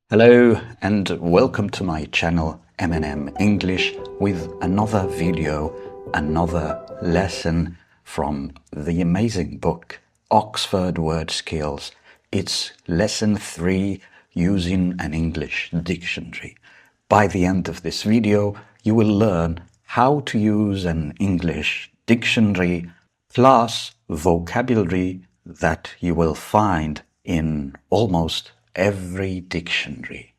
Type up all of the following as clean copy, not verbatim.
Hello and welcome to my channel M&M English with another video, another lesson from the amazing book Oxford Word Skills. It's lesson 3 using an English dictionary. By the end of this video, you will learn how to use an English dictionary plus vocabulary that you will find in almost every dictionary.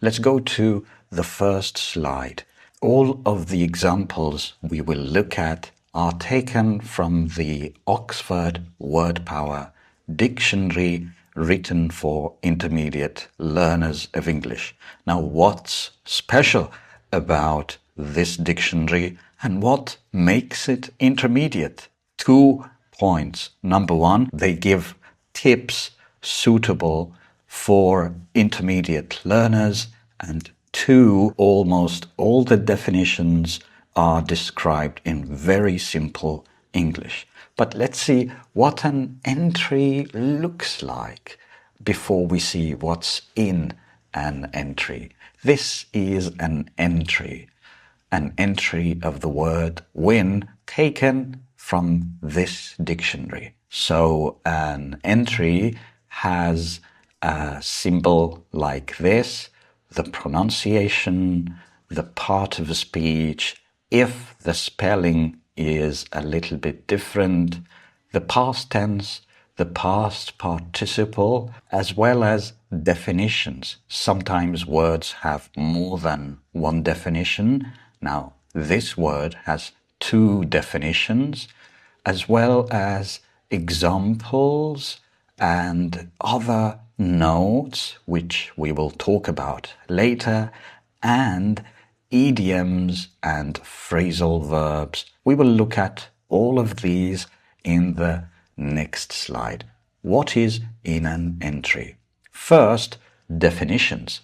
Let's go to the first slide. All of the examples we will look at are taken from the Oxford Word Power Dictionary written for intermediate learners of English. Now, what's special about this dictionary and what makes it intermediate? 2 points. Number one, they give tips suitable for intermediate learners, and 2, almost all the definitions are described in very simple English. But let's see what an entry looks like before we see what's in an entry. This is an entry of the word win taken from this dictionary. So an entry has a symbol like this, the pronunciation, the part of a speech, if the spelling is a little bit different, the past tense, the past participle, as well as definitions. Sometimes words have more than one definition. Now, this word has 2 definitions, as well as examples and other notes, which we will talk about later, and idioms and phrasal verbs. We will look at all of these in the next slide. What is in an entry? First, definitions.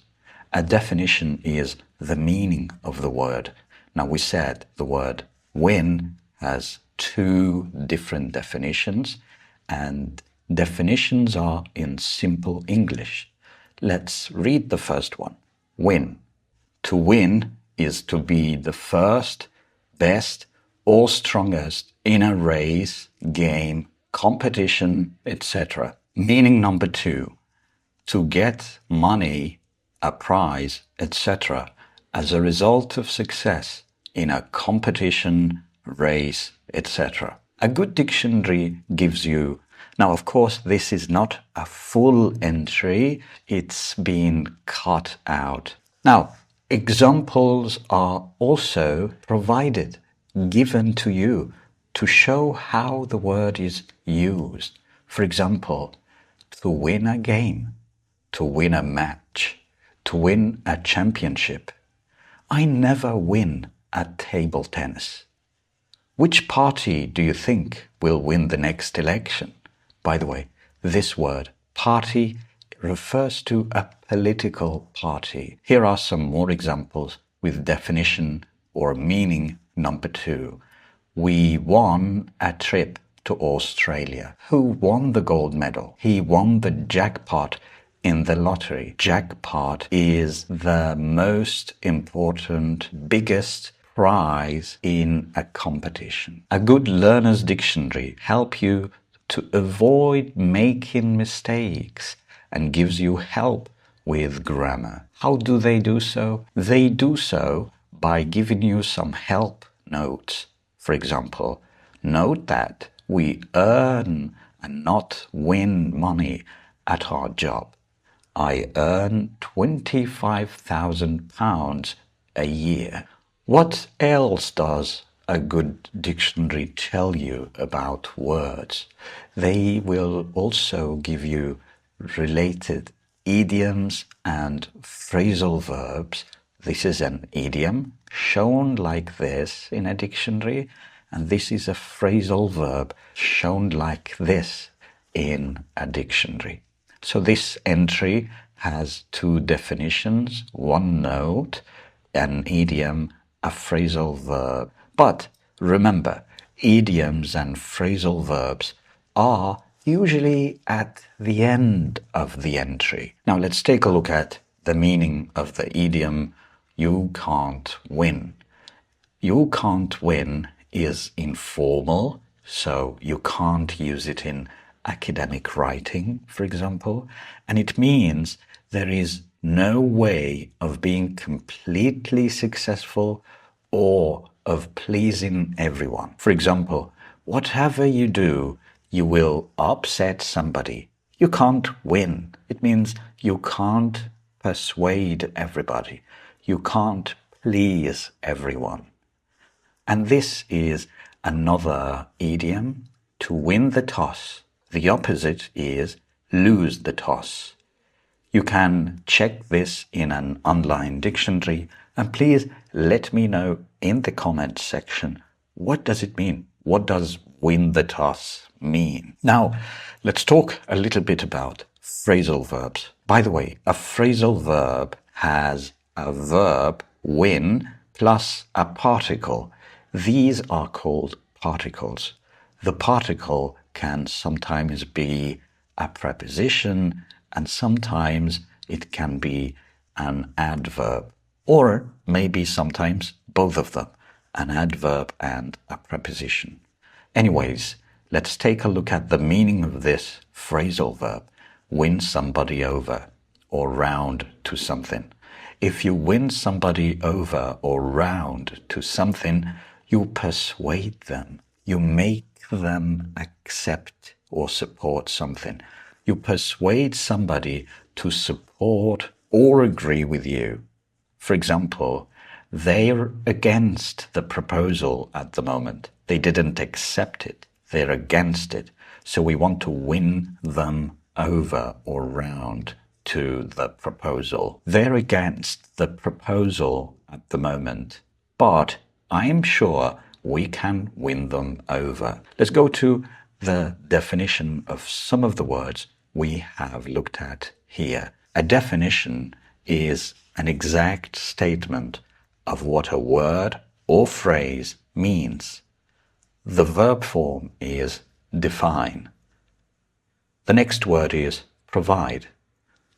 A definition is the meaning of the word. Now, we said the word win has 2 different definitions, and definitions are in simple English. Let's read the first one. Win. To win is to be the first, best, or strongest in a race, game, competition, etc. Meaning number 2. To get money, a prize, etc. as a result of success in a competition, race, etc. A good dictionary gives you. Now, of course, this is not a full entry. It's been cut out. Now, examples are also provided, given to you to show how the word is used. For example, to win a game, to win a match, to win a championship. I never win at table tennis. Which party do you think will win the next election? By the way, this word, party, refers to a political party. Here are some more examples with definition or meaning number 2. We won a trip to Australia. Who won the gold medal? He won the jackpot in the lottery. Jackpot is the most important, biggest prize in a competition. A good learner's dictionary helps you to avoid making mistakes and gives you help with grammar. How do they do so? They do so by giving you some help notes. For example, note that we earn and not win money at our job. I earn £25,000 a year. What else does a good dictionary tell you about words? They will also give you related idioms and phrasal verbs. This is an idiom shown like this in a dictionary, and this is a phrasal verb shown like this in a dictionary. So this entry has 2 definitions, 1 note, an idiom, a phrasal verb. But remember, idioms and phrasal verbs are usually at the end of the entry. Now let's take a look at the meaning of the idiom you can't win. You can't win is informal, so you can't use it in academic writing, for example, and it means there is no way of being completely successful or of pleasing everyone. For example, whatever you do, you will upset somebody. You can't win. It means you can't persuade everybody. You can't please everyone. And this is another idiom, to win the toss. The opposite is lose the toss. You can check this in an online dictionary, and please let me know in the comments section, what does it mean? What does win the toss mean? Now, let's talk a little bit about phrasal verbs. By the way, a phrasal verb has a verb, win, plus a particle. These are called particles. The particle can sometimes be a preposition, and sometimes it can be an adverb, or maybe sometimes both of them, an adverb and a preposition. Anyways, let's take a look at the meaning of this phrasal verb, win somebody over or round to something. If you win somebody over or round to something, you persuade them. You make them accept or support something. You persuade somebody to support or agree with you. For example, they're against the proposal at the moment. They didn't accept it. They're against it. So we want to win them over or round to the proposal. They're against the proposal at the moment, but I'm sure we can win them over. Let's go to the definition of some of the words we have looked at here. A definition is an exact statement of what a word or phrase means. The verb form is define. The next word is provide.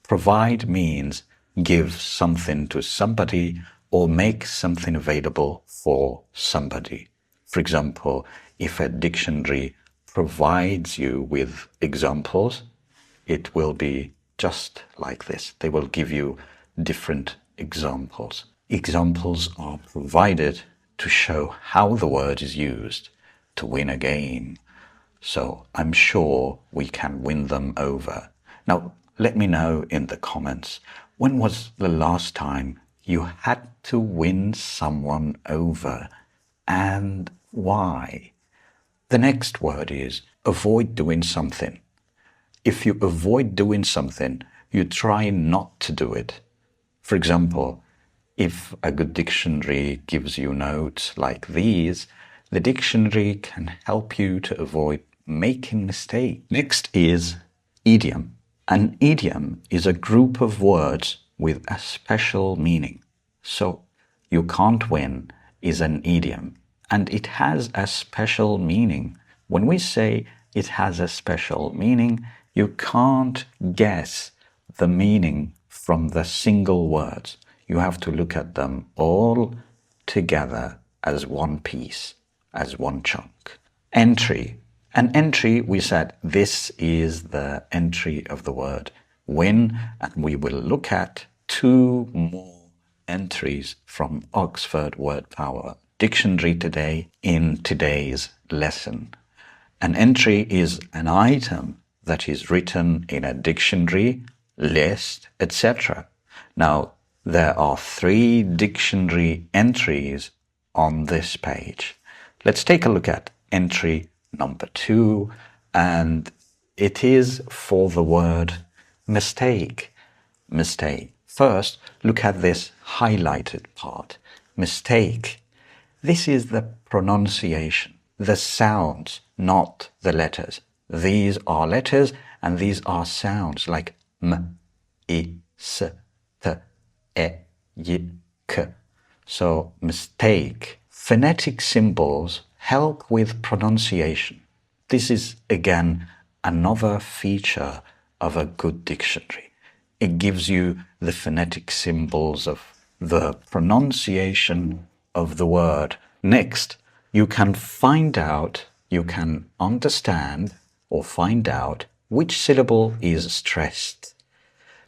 Provide means give something to somebody or make something available for somebody. For example, if a dictionary provides you with examples, it will be just like this. They will give you different examples. Examples are provided to show how the word is used to win a game. So I'm sure we can win them over. Now, let me know in the comments, when was the last time you had to win someone over, and why? The next word is avoid doing something. If you avoid doing something, you try not to do it. For example, if a good dictionary gives you notes like these, the dictionary can help you to avoid making mistakes. Next is idiom. An idiom is a group of words with a special meaning. So, you can't win is an idiom, and it has a special meaning. When we say it has a special meaning, you can't guess the meaning from the single words. You have to look at them all together as one piece, as one chunk. Entry. An entry, we said, this is the entry of the word win, and we will look at two more entries from Oxford Word Power Dictionary today in today's lesson. An entry is an item that is written in a dictionary, list, etc. Now, there are 3 dictionary entries on this page. Let's take a look at entry number 2, and it is for the word mistake. Mistake. First, look at this highlighted part. Mistake. This is the pronunciation, the sounds, not the letters. These are letters and these are sounds like m, I, s, t, e, y, k. So, mistake. Phonetic symbols help with pronunciation. This is, again, another feature of a good dictionary. it gives you the phonetic symbols of the pronunciation of the word. Next, you can understand or find out which syllable is stressed.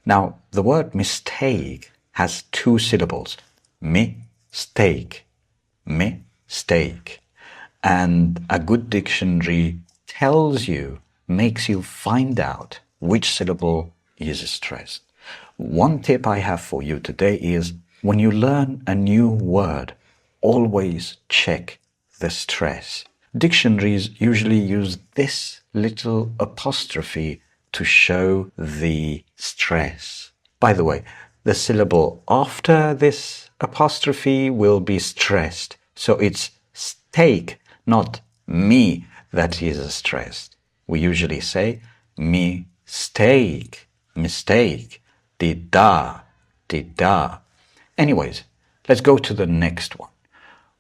Now, the word mistake has two syllables, mistake, mistake. And a good dictionary makes you find out which syllable is stressed. One tip I have for you today is when you learn a new word, always check the stress. Dictionaries usually use this little apostrophe to show the stress. By the way, the syllable after this apostrophe will be stressed. So it's steak, not me, that is stressed. We usually say mistake, mistake, did-da. Anyways, let's go to the next one.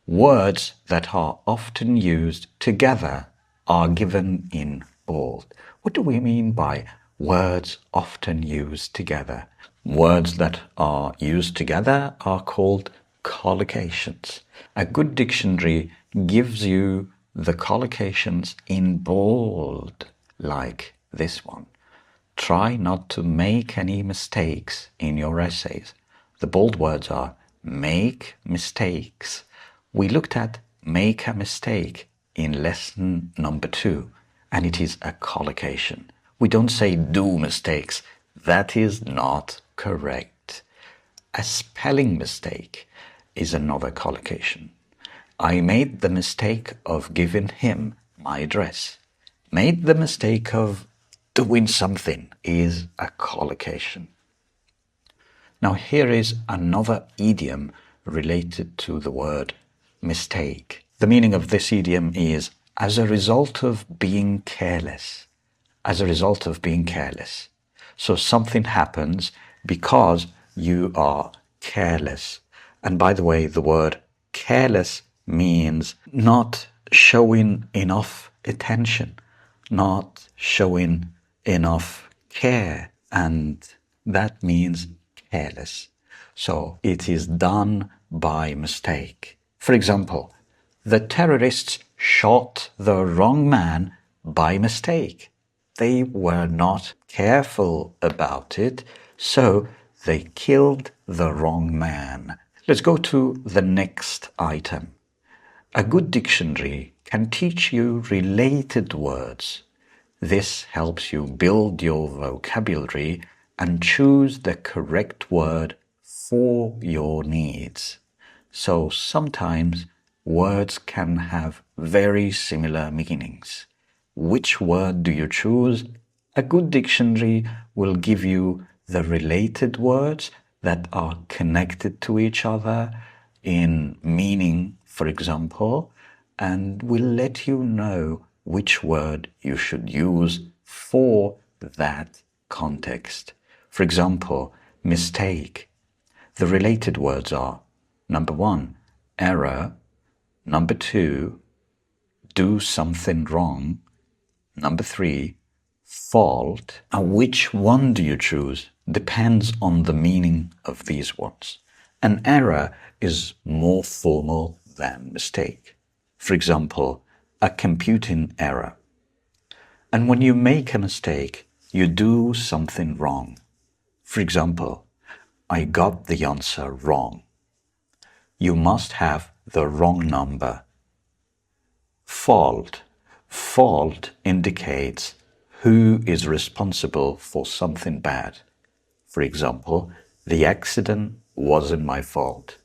Words that are often used together are given in bold. What do we mean by words often used together? Words that are used together are called collocations. A good dictionary gives you the collocations in bold, like this one. Try not to make any mistakes in your essays. The bold words are make mistakes. We looked at make a mistake in lesson number 2, and it is a collocation. We don't say do mistakes. That is not correct. A spelling mistake is another collocation. I made the mistake of giving him my address. Made the mistake of doing something is a collocation. Now here is another idiom related to the word mistake. The meaning of this idiom is as a result of being careless. As a result of being careless. So something happens because you are careless. And by the way, the word careless means not showing enough attention, not showing enough care, and that means careless. So it is done by mistake. For example, the terrorists shot the wrong man by mistake. They were not careful about it, so they killed the wrong man. Let's go to the next item. A good dictionary can teach you related words. This helps you build your vocabulary and choose the correct word for your needs. So sometimes words can have very similar meanings. Which word do you choose? A good dictionary will give you the related words that are connected to each other in meaning, for example, and will let you know which word you should use for that context. For example, mistake. The related words are number 1, error, number 2, do something wrong, number 3, fault. And which one do you choose depends on the meaning of these words. An error is more formal than mistake. For example, a computing error. And when you make a mistake, you do something wrong. For example, I got the answer wrong. You must have the wrong number. Fault. Fault indicates who is responsible for something bad. For example, the accident wasn't my fault.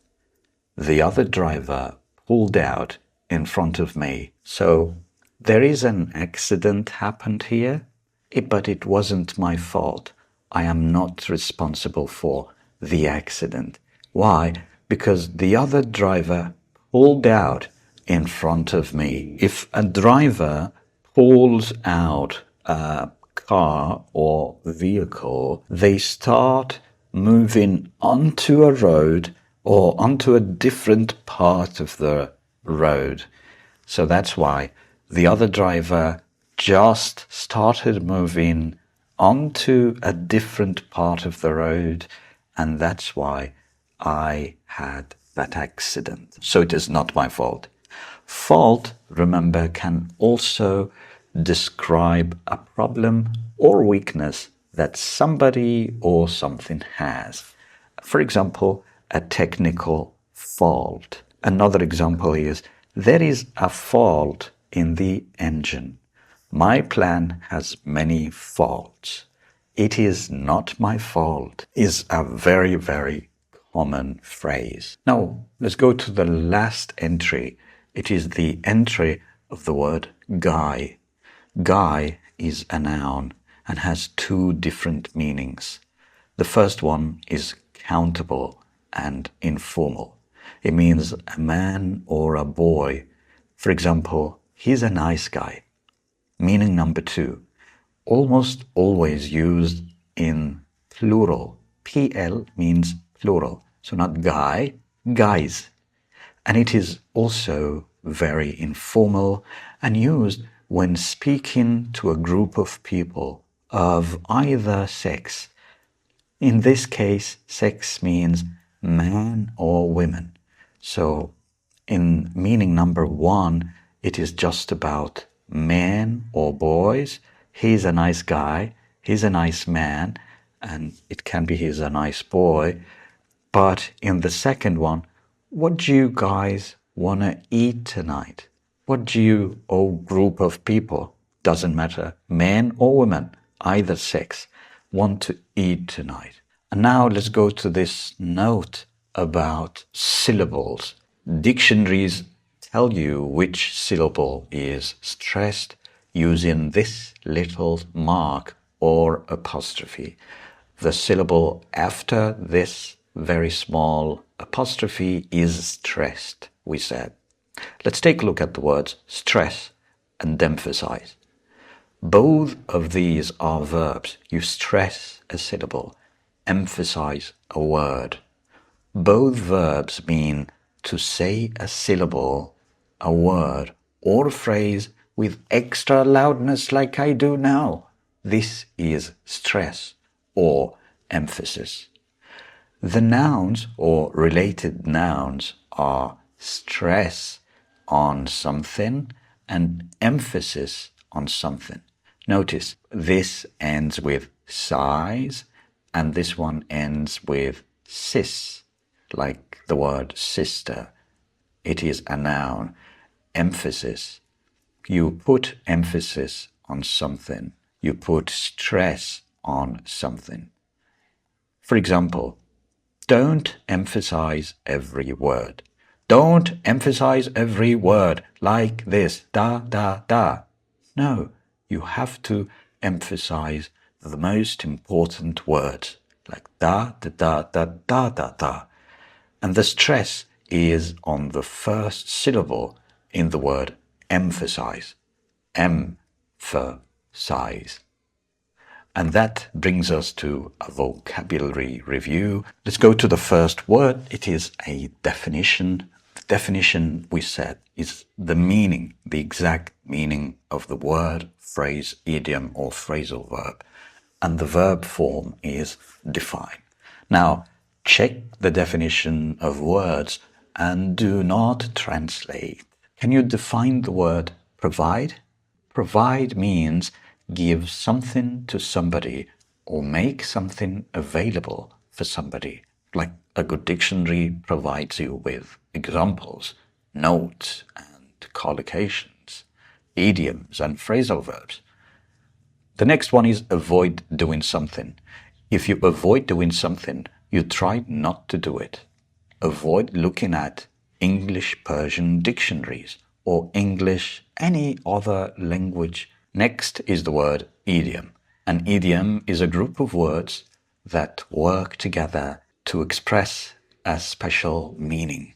The other driver pulled out in front of me. So there is an accident happened here, but it wasn't my fault. I am not responsible for the accident. Why? Because the other driver pulled out in front of me. If a driver pulls out a car or vehicle, they start moving onto a road or onto a different part of the road. So that's why the other driver just started moving onto a different part of the road, and that's why I had that accident. So it is not my fault. Fault, remember, can also describe a problem or weakness that somebody or something has. For example, a technical fault. Another example is, there is a fault in the engine. My plan has many faults. It is not my fault is a very, very common phrase. Now, let's go to the last entry. It is the entry of the word guy. Guy is a noun and has two different meanings. The first one is countable and informal. It means a man or a boy. For example, he's a nice guy. Meaning number two, almost always used in plural. PL means plural. So not guy, guys. And it is also very informal and used when speaking to a group of people of either sex. In this case, sex means man or women. So in meaning number one, it is just about men or boys. He's a nice guy, he's a nice man, and it can be he's a nice boy. But in the second one, what do you guys want to eat tonight? What do you, or group of people, doesn't matter, men or women, either sex, want to eat tonight? And now let's go to this note about syllables. Dictionaries tell you which syllable is stressed using this little mark or apostrophe. The syllable after this very small apostrophe is stressed, we said. Let's take a look at the words stress and emphasize. Both of these are verbs. You stress a syllable, emphasize a word. Both verbs mean to say a syllable, a word, or a phrase with extra loudness like I do now. This is stress or emphasis. The nouns or related nouns are stress on something and emphasis on something. Notice this ends with size and this one ends with sis, like the word sister. It is a noun. Emphasis. You put emphasis on something. You put stress on something. For example, don't emphasize every word. Don't emphasize every word like this, da, da, da. No, you have to emphasize the most important words, like da, da, da, da, da, da, da. And the stress is on the first syllable in the word emphasize. Emphasize. And that brings us to a vocabulary review. Let's go to the first word. It is a definition. The definition, we said, is the meaning, the exact meaning of the word, phrase, idiom, or phrasal verb. And the verb form is define. Now, check the definition of words and do not translate. Can you define the word provide? Provide means give something to somebody or make something available for somebody. Like a good dictionary provides you with examples, notes and collocations, idioms and phrasal verbs. The next one is avoid doing something. If you avoid doing something, you try not to do it. Avoid looking at English Persian dictionaries or English any other language. Next is the word idiom. An idiom is a group of words that work together to express a special meaning.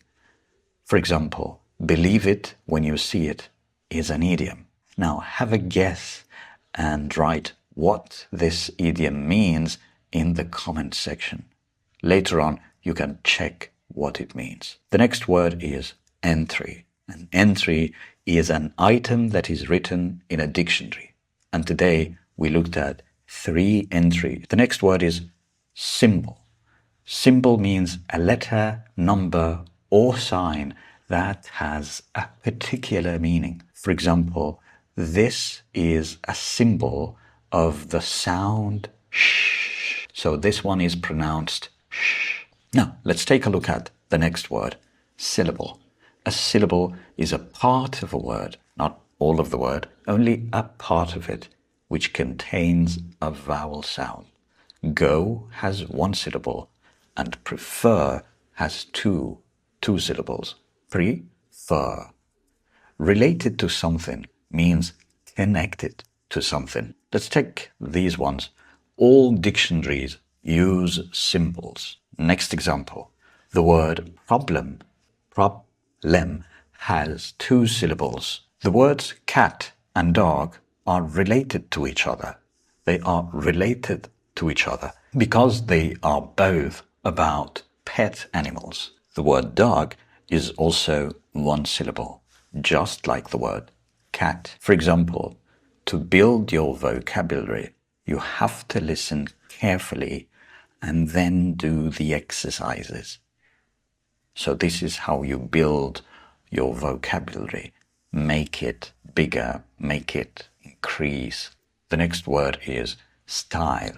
For example, believe it when you see it is an idiom. Now have a guess and write what this idiom means in the comment section. Later on, you can check what it means. The next word is entry. An entry is an item that is written in a dictionary. And today we looked at 3 entry. The next word is symbol. Symbol means a letter, number, or sign that has a particular meaning. For example, this is a symbol of the sound sh. So this one is pronounced sh. Now, let's take a look at the next word, syllable. A syllable is a part of a word, not all of the word, only a part of it, which contains a vowel sound. Go has 1 syllable, and prefer has 2 syllables. Prefer. Related to something means connected to something. Let's take these ones. All dictionaries use symbols. Next example. The word problem, has 2 syllables. The words cat and dog are related to each other. They are related to each other because they are both about pet animals. The word dog is also 1 syllable, just like the word cat. For example, to build your vocabulary, you have to listen carefully and then do the exercises. So this is how you build your vocabulary. Make it bigger, make it increase. The next word is style.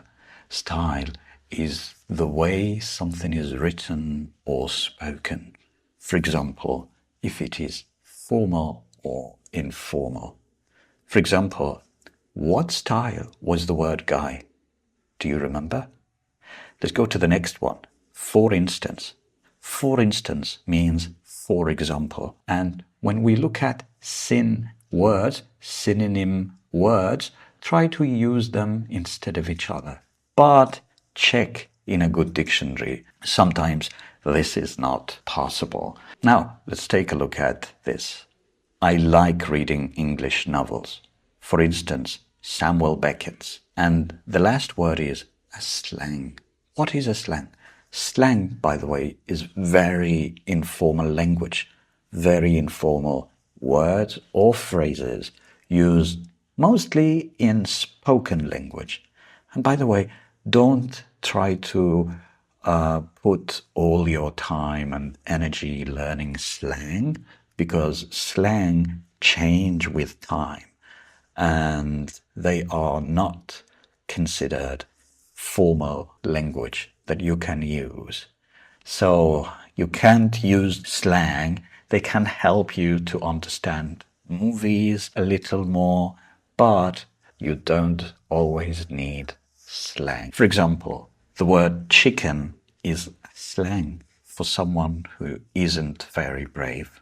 Style is the way something is written or spoken. For example, if it is formal or informal. For example, what style was the word guy? Do you remember? Let's go to the next one. For instance. For instance means for example. And when we look at synonym words, try to use them instead of each other. But check in a good dictionary. Sometimes this is not possible. Now, let's take a look at this. I like reading English novels. For instance, Samuel Beckett's. And the last word is a slang. What is a slang? Slang, by the way, is very informal language, very informal words or phrases used mostly in spoken language. And by the way, don't try to put all your time and energy learning slang, because slang change with time and they are not considered formal language that you can use. So you can't use slang. They can help you to understand movies a little more, but you don't always need slang. For example, the word chicken is slang for someone who isn't very brave,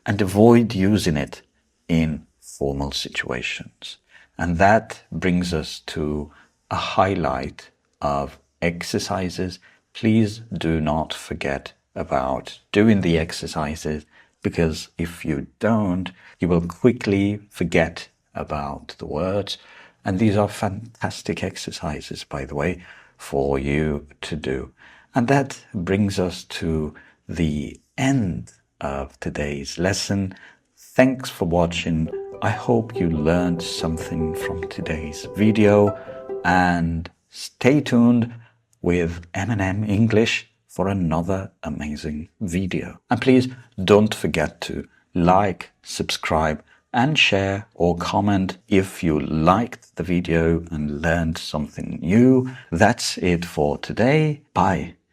and avoid using it in formal situations. And that brings us to a highlight of exercises. Please do not forget about doing the exercises, because if you don't, you will quickly forget about the words. And these are fantastic exercises, by the way, for you to do. And that brings us to the end of today's lesson. Thanks for watching. I hope you learned something from today's video, and stay tuned with M&M English for another amazing video. And please don't forget to like, subscribe, and share or comment if you liked the video and learned something new. That's it for today. Bye.